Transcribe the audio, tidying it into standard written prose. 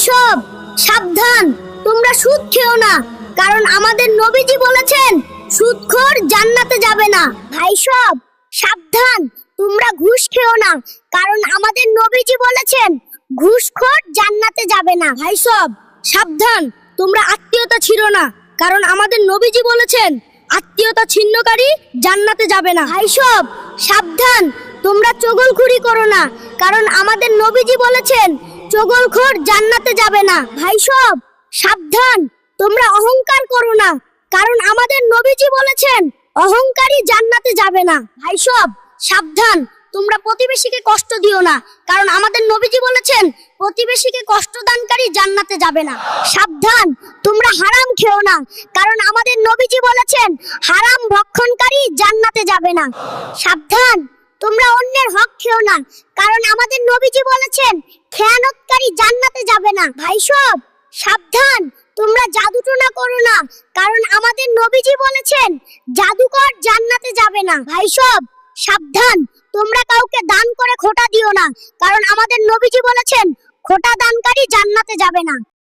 সব সাবধান, তোমরা সুদ খেও না, কারণ আমাদের নবীজি বলেছেন সুদখোর জান্নাতে যাবে না। ভাই সব সাবধান, তোমরা ঘুষ খেও না, কারণ আমাদের নবীজি বলেছেন ঘুষখোর জান্নাতে যাবে না। ভাই সব সাবধান, তোমরা আত্মীয়তা ছিড়ো না, কারণ আমাদের নবীজি বলেছেন আত্মীয়তা ছিন্নকারী জান্নাতে যাবে না। ভাই সব সাবধান, তোমরা চগলখুরি করো না, কারণ আমাদের নবীজি বলেছেন চগলখোর জান্নাতে যাবে না। ভাই সব সাবধান, তোমরা অহংকার করো না, কারণ আমাদের নবীজি বলেছেন অহংকারী জান্নাতে যাবে না। ভাই সব সাবধান, তোমরা প্রতিবেশীকে কষ্ট দিও না, কারণ আমাদের নবীজি বলেছেন প্রতিবেশীকে কষ্ট দানকারী জান্নাতে যাবে না। সাবধান, তোমরা হারাম খেও না, কারণ আমাদের নবীজি বলেছেন হারাম ভক্ষণকারী জান্নাতে যাবে না। সাবধান, তোমরা অন্যের হক খেও না, কারণ আমাদের নবীজি বলেছেন খেয়ানতকারী জান্নাতে যাবে না। ভাই সব সাবধান, তোমরা জাদুটোনা করো না, কারণ আমাদের নবীজি বলেছেন জাদুকর জান্নাতে যাবে না। ভাই সব সাবধান, তোমরা কাউকে দান করে খোটা দিও না, কারণ আমাদের নবীজি বলেছেন খোটা দানকারী জান্নাতে যাবে না।